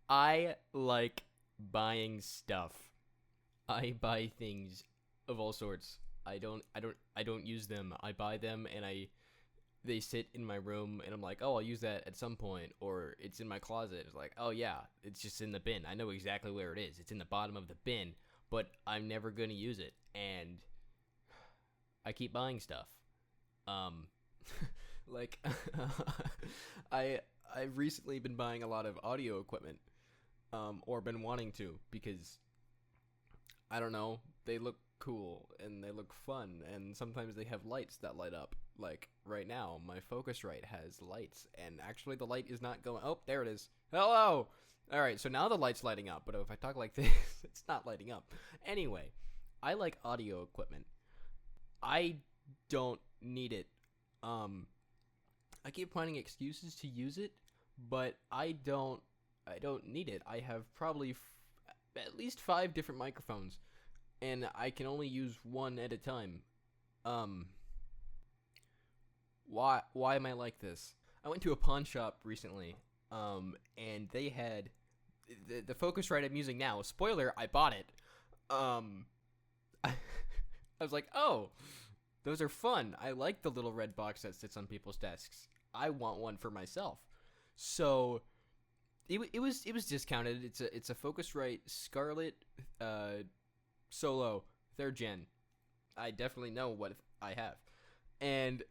I like buying stuff. I buy things of all sorts. I don't use them. I buy them and I they sit in my room and I'm like, "Oh, I'll use that at some point," or it's in my closet. It's like, "Oh yeah, it's just in the bin. I know exactly where it is. It's in the bottom of the bin, but I'm never going to use it." And I keep buying stuff. Um like I I've recently been buying a lot of audio equipment, or been wanting to, because I don't know, they look cool and they look fun, and sometimes they have lights that light up. Like right now, my Focusrite has lights, and actually the light is not going. Oh, there it is. Hello. All right, so now the light's lighting up, but if I talk like this, it's not lighting up. Anyway, I like audio equipment. I don't need it. Um, I keep finding excuses to use it, but I don't need it. I have probably at least 5 different microphones, and I can only use one at a time. Um, why am I like this? I went to a pawn shop recently, and they had the Focusrite I'm using now. Spoiler: I bought it. Um, I was like, oh, those are fun. I like the little red box that sits on people's desks. I want one for myself. So it was discounted. It's a Focusrite Scarlett Solo 3rd Gen. I definitely know what I have, and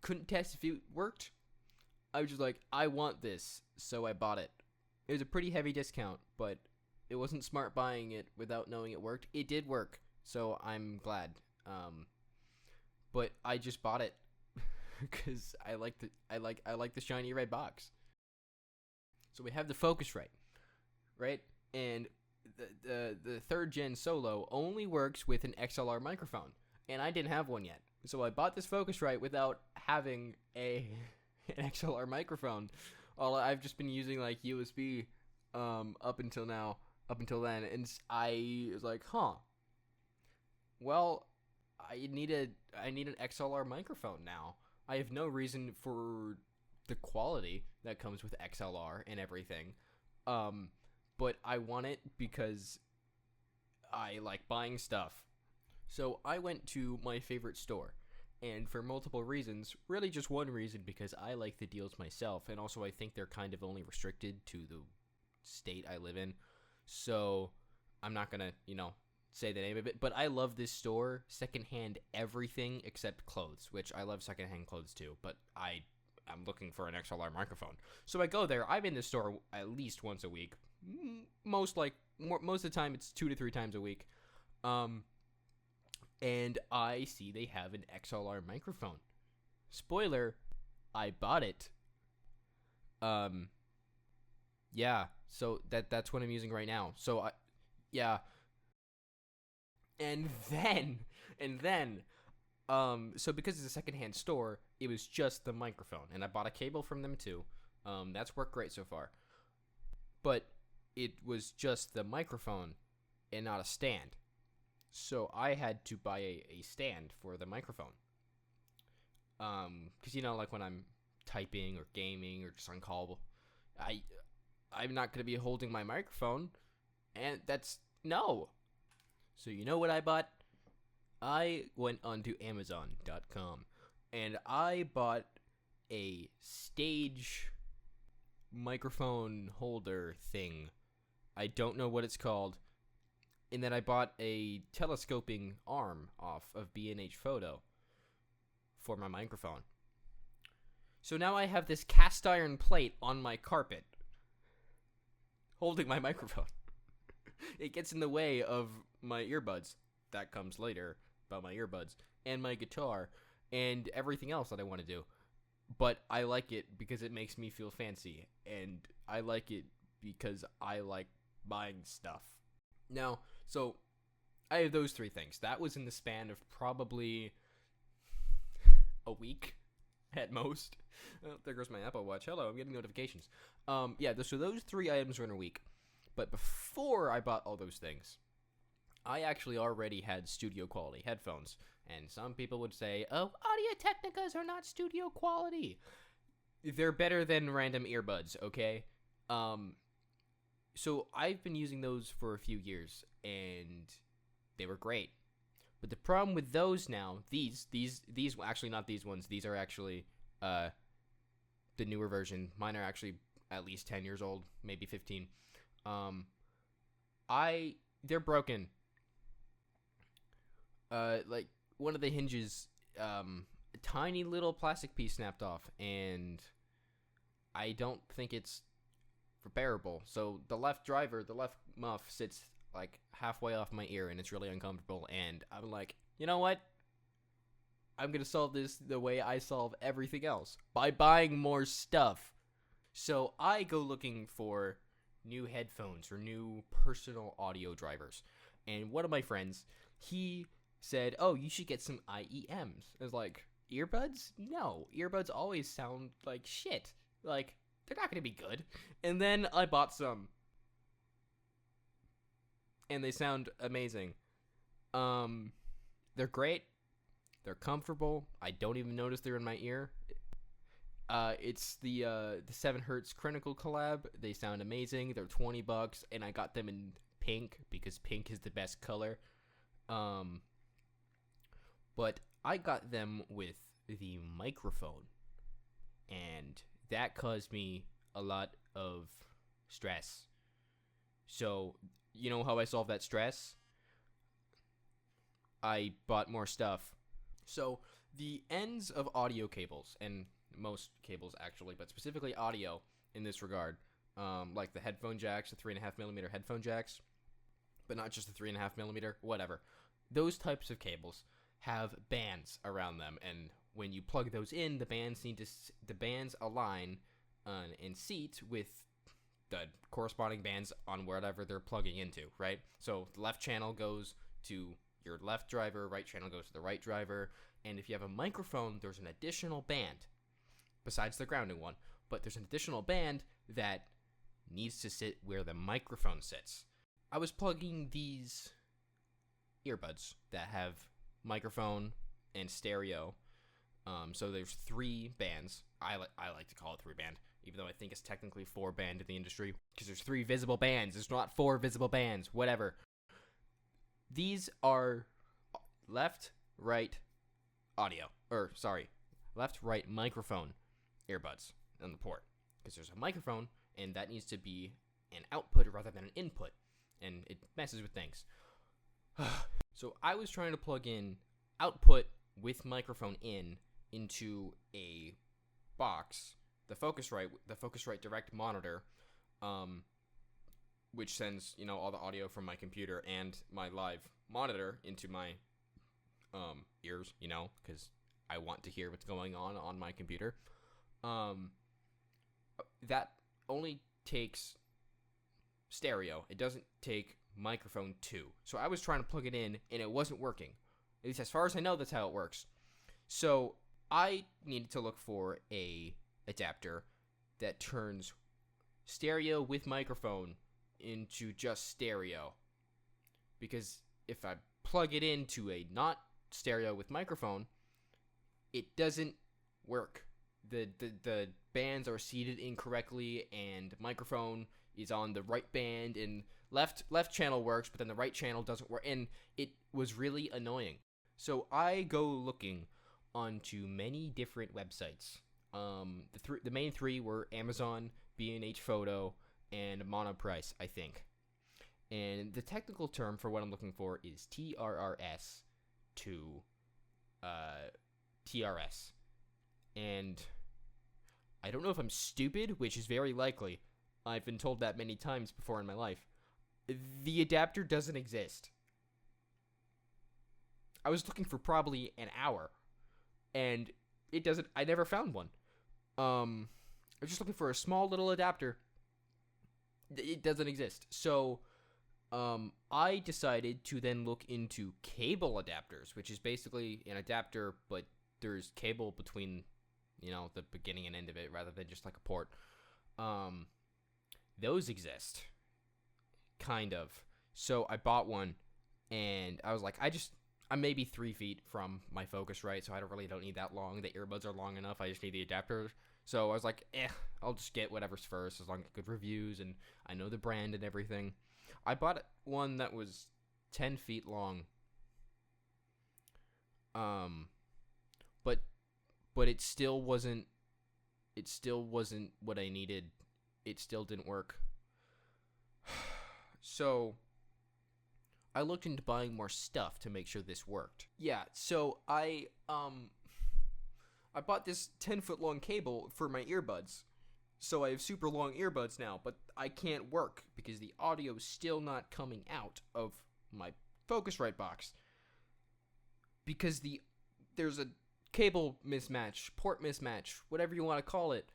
couldn't test if it worked. I was just like, I want this, so I bought it. It was a pretty heavy discount, but it wasn't smart buying it without knowing it worked. It did work, so I'm glad. But I just bought it because I like the shiny red box. So we have the Focusrite, right? And the 3rd Gen Solo only works with an XLR microphone, and I didn't have one yet. So I bought this Focusrite without having a an XLR microphone. All I've just been using like USB, up until now, up until then, and I was like, huh. Well, I need an XLR microphone now. I have no reason for the quality that comes with XLR and everything. Um, but I want it because I like buying stuff. So I went to my favorite store, and for multiple reasons, really just one reason, because I like the deals myself, and also I think they're kind of only restricted to the state I live in. So I'm not gonna, say the name of it, but I love this store. Secondhand everything except clothes, which I love secondhand clothes too, but I'm looking for an XLR microphone. So I go there. I'm in this store at least once a week. Most of the time it's 2 to 3 times a week. Um, and I see they have an XLR microphone. Spoiler, I bought it. Um, yeah. So that's what I'm using right now. Yeah. And then and then so because it's a secondhand store, it was just the microphone, and I bought a cable from them too. That's worked great so far. But it was just the microphone and not a stand. So I had to buy a stand for the microphone. Because like when I'm typing or gaming or just on call, I I'm not gonna be holding my microphone, and that's no. So you know what I bought? I went onto Amazon.com and I bought a stage microphone holder thing. I don't know what it's called. And then I bought a telescoping arm off of B&H Photo for my microphone. So now I have this cast iron plate on my carpet holding my microphone. It gets in the way of my earbuds. That comes later about my earbuds and my guitar and everything else that I want to do. But I like it because it makes me feel fancy, and I like it because I like buying stuff. Now, so I have those 3 things. That was in the span of probably a week at most. Oh, there goes my Apple Watch. Hello, I'm getting notifications. Yeah, so those 3 items were in a week. But before I bought all those things, I actually already had studio quality headphones. And some people would say, oh, Audio Technicas are not studio quality. They're better than random earbuds, okay? So I've been using those for a few years, and they were great. But the problem with those now, these actually not these ones. These are actually the newer version. Mine are actually at least 10 years old, maybe 15. Um, they're broken. Like one of the hinges, a tiny little plastic piece snapped off, and I don't think it's repairable. So the left muff sits like halfway off my ear, and it's really uncomfortable. And I'm like, you know what? I'm gonna solve this the way I solve everything else, by buying more stuff. So I go looking for new headphones or new personal audio drivers. And one of my friends, he said, oh, you should get some IEMs. I was like, earbuds? No, earbuds always sound like shit. Like, they're not gonna be good. And then I bought some. And they sound amazing. They're great. They're comfortable. I don't even notice they're in my ear. It's the 7 Hertz Critical collab. They sound amazing. They're $20, and I got them in pink because pink is the best color. But I got them with the microphone, and that caused me a lot of stress. So, you know how I solved that stress? I bought more stuff. So, the ends of audio cables, and most cables actually, but specifically audio in this regard, like the headphone jacks, the 3.5mm headphone jacks, but not just the 3.5mm, whatever. Those types of cables have bands around them, and when you plug those in, the bands align and seat with the corresponding bands on whatever they're plugging into, right? So the left channel goes to your left driver, right channel goes to the right driver, and if you have a microphone, there's an additional band, besides the grounding one, but there's an additional band that needs to sit where the microphone sits. I was plugging these earbuds that have microphone and stereo, so there's 3 bands. I like to call it 3-band, even though I think it's technically 4-band in the industry, because there's 3 visible bands. There's not 4 visible bands, whatever. These are left, right microphone earbuds on the port, because there's a microphone, and that needs to be an output rather than an input, and it messes with things. So I was trying to plug in output with microphone into a box, the Focusrite Direct monitor, which sends, all the audio from my computer and my live monitor into my ears, because I want to hear what's going on my computer. That only takes stereo. It doesn't take microphone 2. So I was trying to plug it in, and it wasn't working. At least as far as I know, that's how it works. So I needed to look for a adapter that turns stereo with microphone into just stereo. Because if I plug it into a not stereo with microphone, it doesn't work. The bands are seated incorrectly, and microphone is on the right band, and left channel works, but then the right channel doesn't work, and it was really annoying. So I go looking onto many different websites. The main 3 were Amazon, B&H Photo, and Monoprice, I think. And the technical term for what I'm looking for is TRRS to TRS. And I don't know if I'm stupid, which is very likely. I've been told that many times before in my life. The adapter doesn't exist. I was looking for probably an hour, and it doesn't. I never found one. I was just looking for a small little adapter. It doesn't exist. So, I decided to then look into cable adapters, which is basically an adapter, but there's cable between, the beginning and end of it, rather than just like a port. Those exist, kind of. So I bought one, and I was like, I'm maybe 3 feet from my Focusrite, so I don't need that long. The earbuds are long enough. I just need the adapter. So I was like, I'll just get whatever's first as long as good reviews and I know the brand and everything. I bought one that was 10 feet long. But it still wasn't what I needed. It still didn't work. So I looked into buying more stuff to make sure this worked. Yeah, so I bought this 10-foot long cable for my earbuds. So I have super long earbuds now, but I can't work because the audio is still not coming out of my Focusrite box. Because there's a cable mismatch, port mismatch, whatever you want to call it.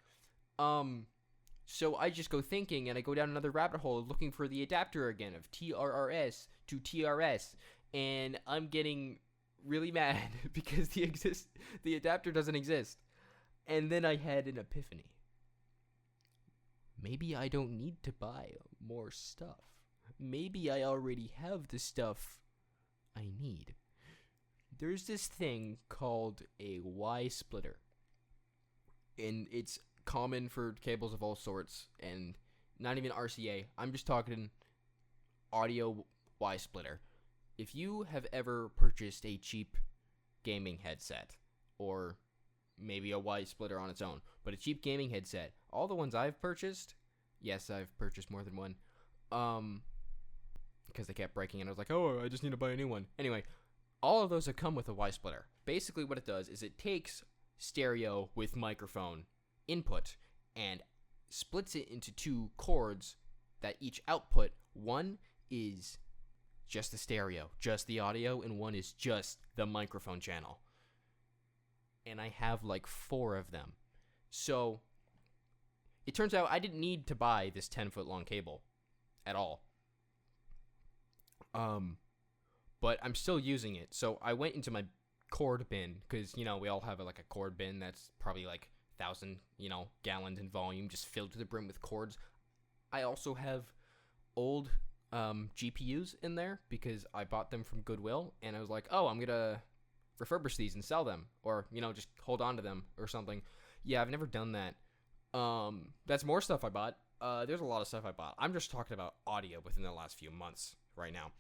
So I just go thinking, and I go down another rabbit hole looking for the adapter again of TRRS to TRS, and I'm getting really mad because the adapter doesn't exist. And then I had an epiphany. Maybe I don't need to buy more stuff. Maybe I already have the stuff I need. There's this thing called a Y-splitter, and it's common for cables of all sorts, and not even RCA. I'm just talking audio Y-splitter. If you have ever purchased a cheap gaming headset, or maybe a Y-splitter on its own, but a cheap gaming headset, all the ones I've purchased, yes, I've purchased more than one, because they kept breaking, and I was like, oh, I just need to buy a new one. Anyway, all of those have come with a Y-splitter. Basically what it does is it takes stereo with microphone input and splits it into two cords that each output. One is just the stereo, just the audio, and one is just the microphone channel. And I have like 4 of them. So it turns out I didn't need to buy this 10-foot long cable at all. But I'm still using it. So I went into my cord bin, because, you know, we all have like a cord bin that's probably like 1,000, gallons in volume, just filled to the brim with cords. I also have old GPUs in there because I bought them from Goodwill, and I was like, oh, I'm gonna refurbish these and sell them, or just hold on to them or something. Yeah, I've never done that. That's more stuff I bought. There's a lot of stuff I bought. I'm just talking about audio within the last few months right now.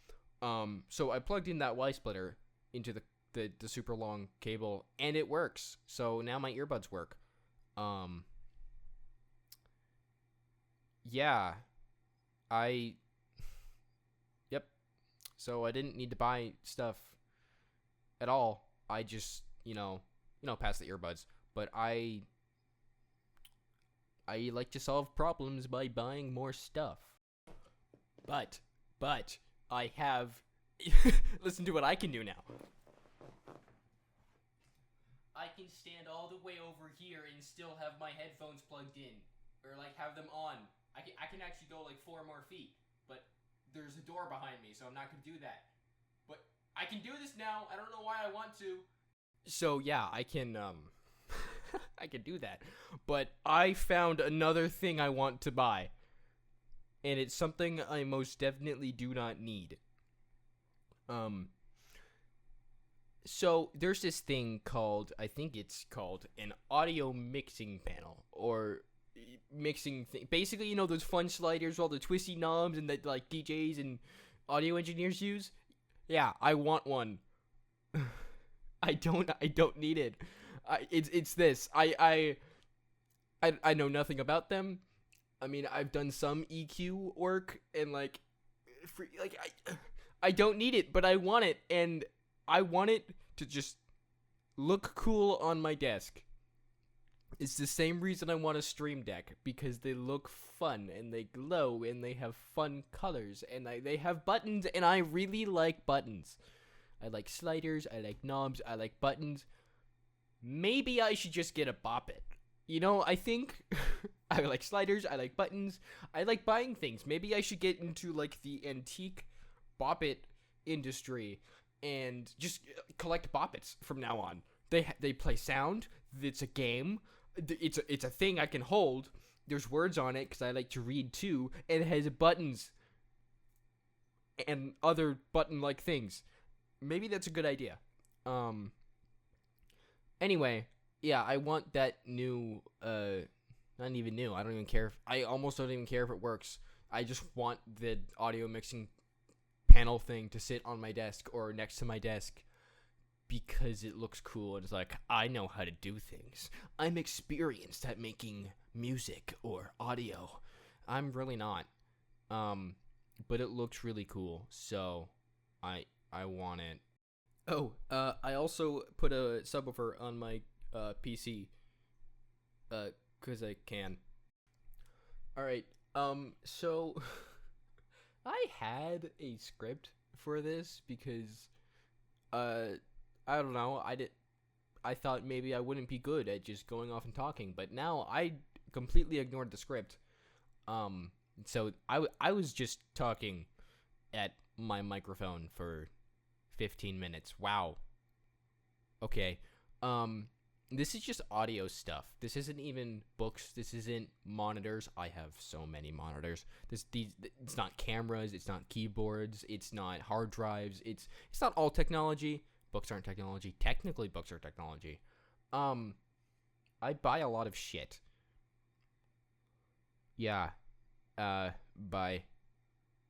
So I plugged in that Y-splitter into the super long cable, and it works. So now my earbuds work. Yeah, yep. So I didn't need to buy stuff at all. I just, pass the earbuds. But I like to solve problems by buying more stuff. But I have listen to what I can do now. I can stand all the way over here and still have my headphones plugged in, or like have them on. I can actually go like 4 more feet, but there's a door behind me, so I'm not gonna do that. But I can do this now. I don't know why I want to. So yeah, I can I can do that. But I found another thing I want to buy, and it's something I most definitely do not need. So there's this thing called, I think it's called an audio mixing panel, or mixing thing. Basically, those fun sliders, all the twisty knobs, and that like DJs and audio engineers use. Yeah, I want one. I don't need it. It's this. I know nothing about them. I mean, I've done some EQ work, and I don't need it, but I want it, and I want it to just look cool on my desk. It's the same reason I want a Stream Deck, because they look fun, and they glow, and they have fun colors, and they have buttons, and I really like buttons. I like sliders, I like knobs, I like buttons. Maybe I should just get a Bop It. I think I like sliders, I like buttons, I like buying things. Maybe I should get into like the antique Bop It industry and just collect Bop Its from now on. They play sound. It's a game. It's a thing I can hold. There's words on it because I like to read too, and it has buttons and other button-like things. Maybe that's a good idea. Anyway, yeah, I want that new, not even new. I don't even care. I almost don't even care if it works. I just want the audio mixing panel thing to sit on my desk or next to my desk because it looks cool. And it's like, I know how to do things. I'm experienced at making music or audio. I'm really not. But it looks really cool, so I want it. Oh, I also put a subwoofer on my PC, cause I can. All right. So I had a script for this because, uh, I don't know. I thought maybe I wouldn't be good at just going off and talking, but now I completely ignored the script. So I was just talking at my microphone for 15 minutes. Wow. Okay. This is just audio stuff. This isn't even books. This isn't monitors. I have so many monitors. It's not cameras, it's not keyboards, it's not hard drives. It's not all technology. Books aren't technology. Technically books are technology. I buy a lot of shit. Yeah. Bye.